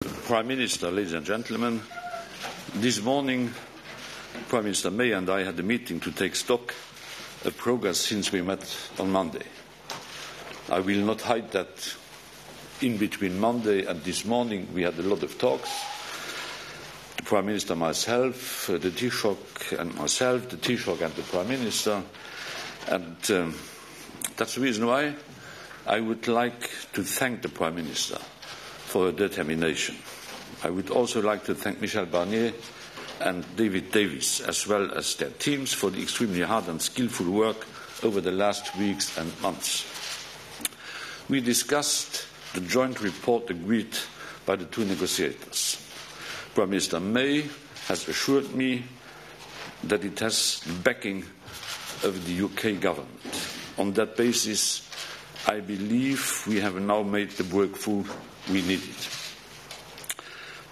Prime Minister, ladies and gentlemen, this morning Prime Minister May and I had a meeting to take stock of progress since we met on Monday. I will not hide that in between Monday and this morning we had a lot of talks. The Prime Minister, myself, the Taoiseach and myself, the Taoiseach and the Prime Minister, and that's the reason why I would like to thank the Prime Minister for her determination. I would also like to thank Michel Barnier and David Davis, as well as their teams, for the extremely hard and skillful work over the last weeks and months. We discussed the joint report agreed by the two negotiators. Prime Minister May has assured me that it has the backing of the UK government. On that basis, I believe we have now made the breakthrough we needed.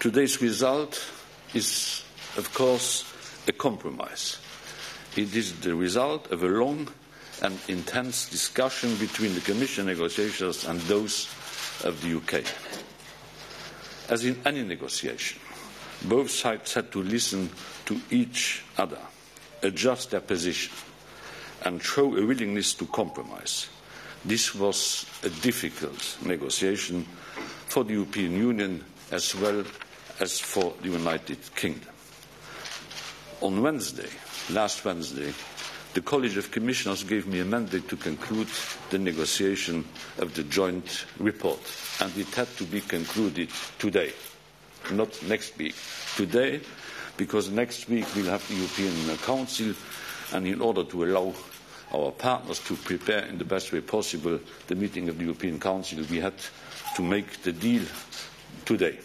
Today's result is, of course, a compromise. It is the result of a long and intense discussion between the Commission negotiators and those of the UK. As in any negotiation, both sides had to listen to each other, adjust their position, and show a willingness to compromise. This was a difficult negotiation for the European Union as well as for the United Kingdom. On last Wednesday, the College of Commissioners gave me a mandate to conclude the negotiation of the joint report, and it had to be concluded today, not next week. Today, because next week we'll have the European Council, and in order to allow our partners to prepare in the best way possible the meeting of the European Council, we had to make the deal today.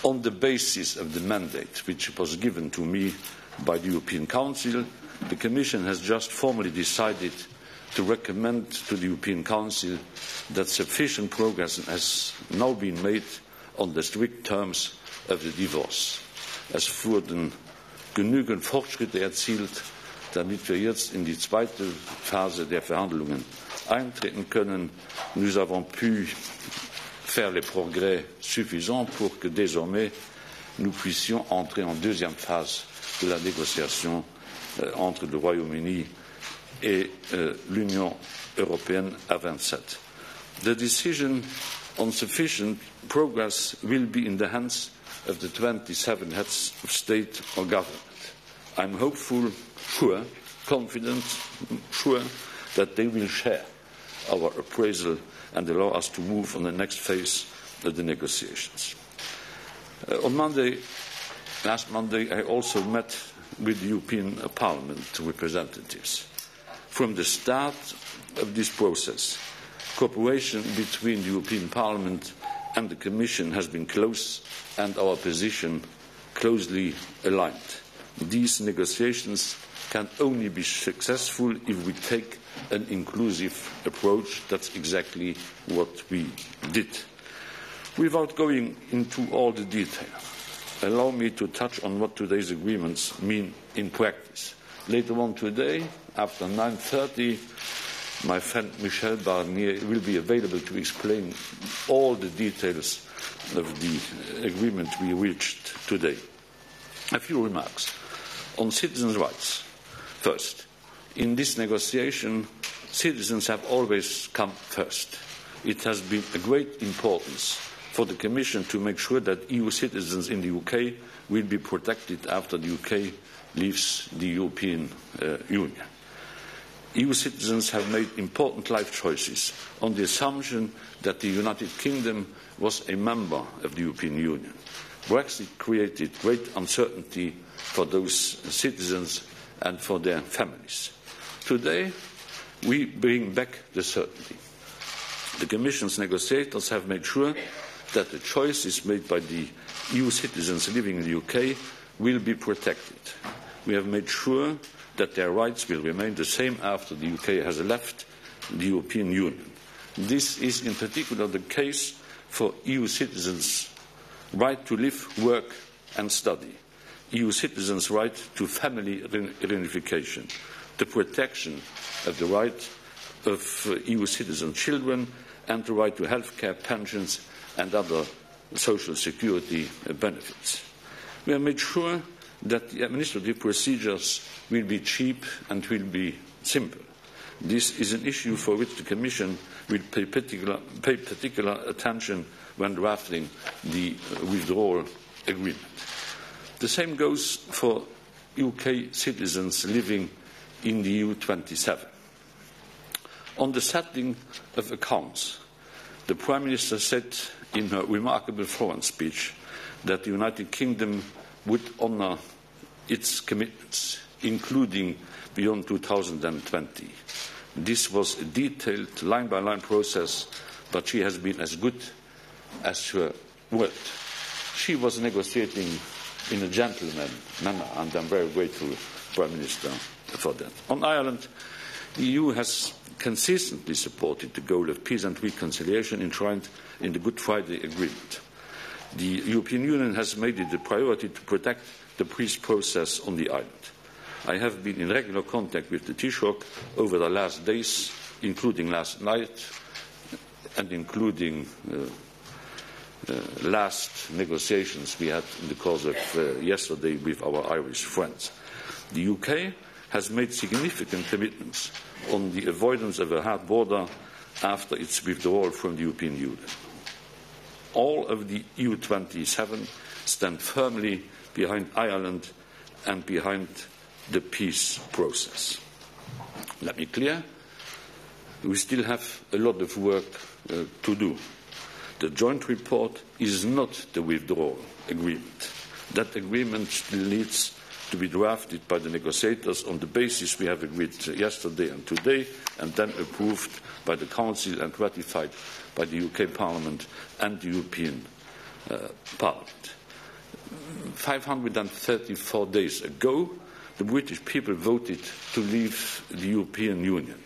On the basis of the mandate which was given to me by the European Council, the Commission has just formally decided to recommend to the European Council that sufficient progress has now been made on the strict terms of the divorce. Es wurden genügend Fortschritte erzielt, damit wir jetzt in die zweite Phase der Verhandlungen eintreten können. Nous avons pu faire les progrès suffisants pour que désormais nous puissions entrer en deuxième phase de la négociation entre le Royaume-Uni et l'Union européenne à 27. The decision on sufficient progress will be in the hands of the 27 heads of state or government. I'm hopeful, confident, sure that they will share our appraisal and allow us to move on the next phase of the negotiations. Last Monday, I also met with the European Parliament representatives. From the start of this process, cooperation between the European Parliament and the Commission has been close and our position closely aligned. These negotiations can only be successful if we take an inclusive approach. That's exactly what we did. Without going into all the detail, allow me to touch on what today's agreements mean in practice. Later on today, after 9:30, my friend Michel Barnier will be available to explain all the details of the agreement we reached today. A few remarks on citizens' rights. First, in this negotiation, citizens have always come first. It has been a great importance for the Commission to make sure that EU citizens in the UK will be protected after the UK leaves the European Union. EU citizens have made important life choices on the assumption that the United Kingdom was a member of the European Union. Brexit created great uncertainty for those citizens and for their families. Today, we bring back the certainty. The Commission's negotiators have made sure that the choices made by the EU citizens living in the UK will be protected. We have made sure that their rights will remain the same after the UK has left the European Union. This is in particular the case for EU citizens' right to live, work and study, EU citizens' right to family reunification, the protection of the right of EU citizen children and the right to health care, pensions and other social security benefits. We have made sure that the administrative procedures will be cheap and will be simple. This is an issue for which the Commission will pay particular attention when drafting the withdrawal agreement. The same goes for UK citizens living in the EU27. On the settling of accounts, the Prime Minister said in her remarkable Florence speech that the United Kingdom would honour its commitments, including beyond 2020. This was a detailed, line-by-line process, but she has been as good as her word. She was negotiating in a gentleman manner, and I'm very grateful, Prime Minister, for that. On Ireland, the EU has consistently supported the goal of peace and reconciliation enshrined in the Good Friday Agreement. The European Union has made it a priority to protect the peace process on the island. I have been in regular contact with the Taoiseach over the last days, including last night and including last negotiations we had in the course of yesterday with our Irish friends. The UK has made significant commitments on the avoidance of a hard border after its withdrawal from the European Union. All of the EU27 stand firmly behind Ireland and behind the peace process. Let me be clear, we still have a lot of work to do. The joint report is not the withdrawal agreement. That agreement still needs to be drafted by the negotiators on the basis we have agreed yesterday and today, and then approved by the Council and ratified by the UK Parliament and the European Parliament. 534 days ago, the British people voted to leave the European Union.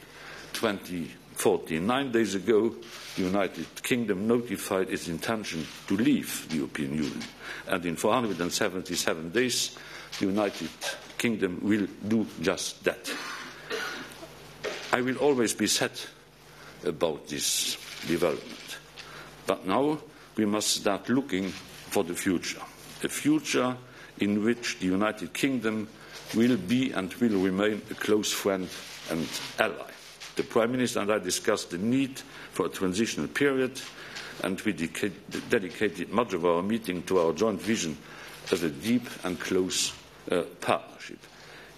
9 days ago, the United Kingdom notified its intention to leave the European Union. And in 477 days, the United Kingdom will do just that. I will always be sad about this development. But now we must start looking for the future. A future in which the United Kingdom will be and will remain a close friend and ally. The Prime Minister and I discussed the need for a transitional period, and we dedicated much of our meeting to our joint vision of a deep and close partnership.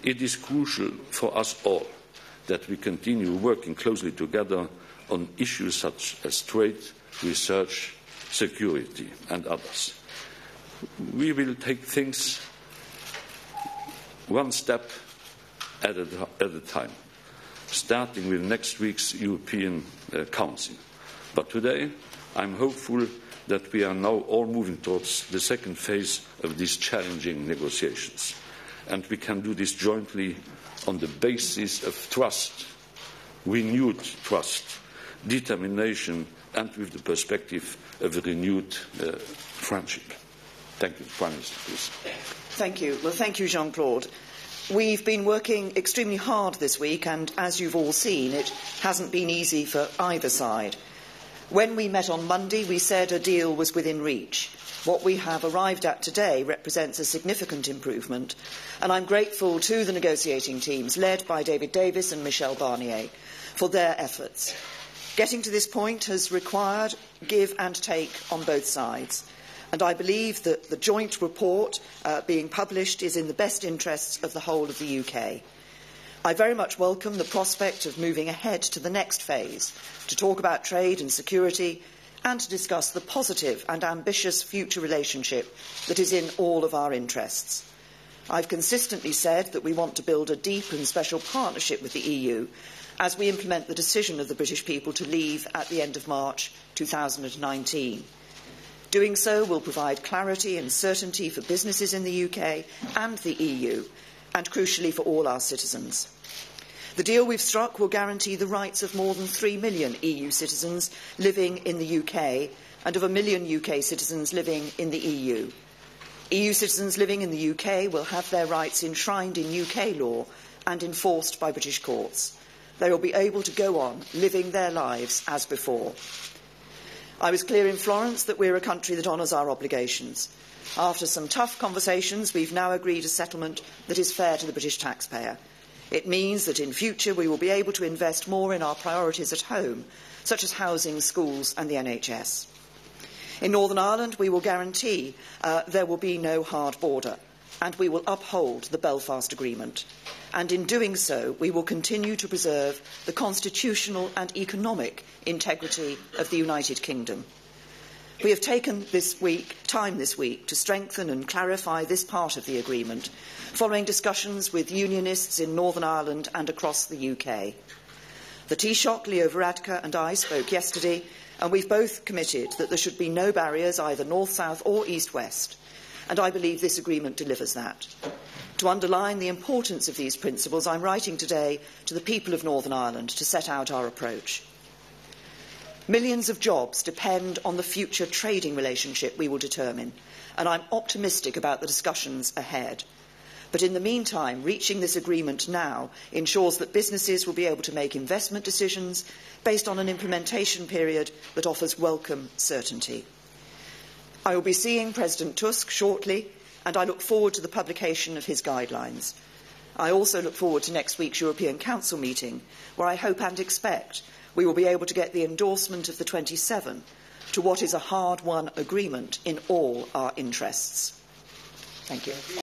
It is crucial for us all that we continue working closely together on issues such as trade, research, security and others. We will take things one step at a time, starting with next week's European Council. But today, I'm hopeful that we are now all moving towards the second phase of these challenging negotiations. And we can do this jointly on the basis of trust, renewed trust, determination, and with the perspective of a renewed friendship. Thank you, Prime Minister, please. Thank you. Well, thank you, Jean-Claude. We've been working extremely hard this week, and as you've all seen, it hasn't been easy for either side. When we met on Monday, we said a deal was within reach. What we have arrived at today represents a significant improvement, and I'm grateful to the negotiating teams, led by David Davis and Michel Barnier, for their efforts. Getting to this point has required give and take on both sides, and I believe that the joint report being published is in the best interests of the whole of the UK. I very much welcome the prospect of moving ahead to the next phase, to talk about trade and security, and to discuss the positive and ambitious future relationship that is in all of our interests. I've consistently said that we want to build a deep and special partnership with the EU as we implement the decision of the British people to leave at the end of March 2019. Doing so will provide clarity and certainty for businesses in the UK and the EU, and crucially for all our citizens. The deal we've struck will guarantee the rights of more than 3 million EU citizens living in the UK and of 1 million UK citizens living in the EU. EU citizens living in the UK will have their rights enshrined in UK law and enforced by British courts. They will be able to go on living their lives as before. I was clear in Florence that we're a country that honours our obligations. After some tough conversations, we've now agreed a settlement that is fair to the British taxpayer. It means that in future we will be able to invest more in our priorities at home, such as housing, schools and the NHS. In Northern Ireland, we will guarantee there will be no hard border, and we will uphold the Belfast Agreement. And in doing so, we will continue to preserve the constitutional and economic integrity of the United Kingdom. We have taken time this week to strengthen and clarify this part of the agreement, following discussions with unionists in Northern Ireland and across the UK. The Taoiseach, Leo Varadkar, and I spoke yesterday, and we've both committed that there should be no barriers, either north-south or east-west, and I believe this agreement delivers that. To underline the importance of these principles, I'm writing today to the people of Northern Ireland to set out our approach. Millions of jobs depend on the future trading relationship we will determine, and I'm optimistic about the discussions ahead. But in the meantime, reaching this agreement now ensures that businesses will be able to make investment decisions based on an implementation period that offers welcome certainty. I will be seeing President Tusk shortly, and I look forward to the publication of his guidelines. I also look forward to next week's European Council meeting, where I hope and expect we will be able to get the endorsement of the 27 to what is a hard-won agreement in all our interests. Thank you.